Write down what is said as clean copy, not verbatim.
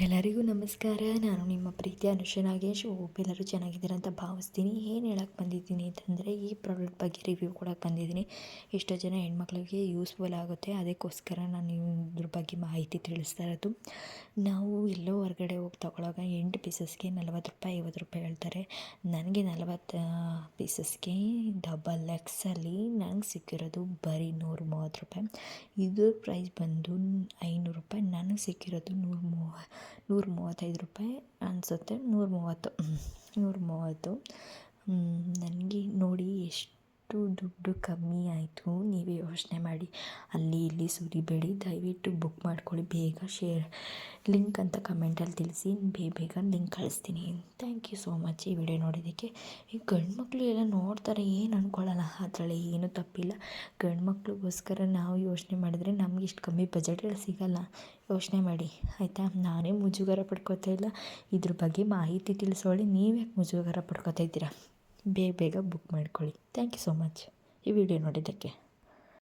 ಎಲ್ಲರಿಗೂ ನಮಸ್ಕಾರ. ನಾನು ನಿಮ್ಮ ಪ್ರೀತಿಯ ಅನುಷ ನಾಗೇಶ್. ಎಲ್ಲರೂ ಚೆನ್ನಾಗಿದ್ದೀರ ಅಂತ ಭಾವಿಸ್ತೀನಿ. ಏನು ಹೇಳಕ್ಕೆ ಬಂದಿದ್ದೀನಿ ಅಂತಂದರೆ, ಈ ಪ್ರಾಡಕ್ಟ್ ಬಗ್ಗೆ ರಿವ್ಯೂ ಕೊಡೋಕ್ಕೆ ಬಂದಿದ್ದೀನಿ. ಎಷ್ಟೋ ಜನ ಹೆಣ್ಮಕ್ಳಿಗೆ ಯೂಸ್ಫುಲ್ ಆಗುತ್ತೆ, ಅದಕ್ಕೋಸ್ಕರ ನಾನು ಇದ್ರ ಬಗ್ಗೆ ಮಾಹಿತಿ ತಿಳಿಸ್ತಾ ಇರೋದು. ನಾವು ಎಲ್ಲೋ ಹೊರಗಡೆ ಹೋಗಿ ತೊಗೊಳಾಗ 8 ಪೀಸಸ್ಗೆ 40 ರೂಪಾಯಿ 50 ರೂಪಾಯಿ ಹೇಳ್ತಾರೆ. ನನಗೆ 40 ಪೀಸಸ್ಗೆ ಡಬಲ್ ಎಕ್ಸಲ್ಲಿ ನನಗೆ ಸಿಕ್ಕಿರೋದು ಬರೀ 130 ರೂಪಾಯಿ. ಇದ್ರ ಪ್ರೈಸ್ ಬಂದು 500 ರೂಪಾಯಿ. ನನಗೆ ಸಿಕ್ಕಿರೋದು 135 ರೂಪಾಯಿ ಅನಿಸುತ್ತೆ. 130 ನನಗೆ ನೋಡಿ ಎಷ್ಟು ದುಡ್ಡು ಕಮ್ಮಿ ಆಯಿತು. ನೀವೇ ಯೋಚನೆ ಮಾಡಿ. ಅಲ್ಲಿ ಇಲ್ಲಿ ಸುರಿಬೇಡಿ, ದಯವಿಟ್ಟು ಬುಕ್ ಮಾಡ್ಕೊಳ್ಳಿ. ಬೇಗ ಲಿಂಕ್ ಅಂತ ಕಮೆಂಟಲ್ಲಿ ತಿಳಿಸಿ, ಬೇಗ ಲಿಂಕ್ ಕಳಿಸ್ತೀನಿ. ಥ್ಯಾಂಕ್ ಯು ಸೋ ಮಚ್ ಈ ವಿಡಿಯೋ ನೋಡೋದಕ್ಕೆ. ಈ ಗಂಡು ಮಕ್ಕಳು ಎಲ್ಲ ನೋಡ್ತಾರೆ, ಏನು ಅಂದ್ಕೊಳ್ಳಲ್ಲ, ಅದರಲ್ಲಿ ಏನೂ ತಪ್ಪಿಲ್ಲ. ಗಂಡು ಮಕ್ಳಿಗೋಸ್ಕರ ನಾವು ಯೋಚನೆ ಮಾಡಿದ್ರೆ ನಮ್ಗೆ ಇಷ್ಟು ಕಮ್ಮಿ ಬಜೆಟಲ್ಲಿ ಸಿಗೋಲ್ಲ. ಯೋಚನೆ ಮಾಡಿ ಆಯಿತಾ. ನಾನೇ ಮುಜುಗರ ಪಡ್ಕೋತಾ ಇಲ್ಲ, ಇದ್ರ ಬಗ್ಗೆ ಮಾಹಿತಿ ತಿಳಿಸೋಳಿ. ನೀವ್ಯಾಕೆ ಮುಜುಗರ ಪಡ್ಕೋತಾ ಇದ್ದೀರಾ? ಬೇಗ ಬುಕ್ ಮಾಡ್ಕೊಳ್ಳಿ. ಥ್ಯಾಂಕ್ ಯು ಸೋ ಮಚ್ ಈ ವಿಡಿಯೋ ನೋಡಿದ್ದಕ್ಕೆ.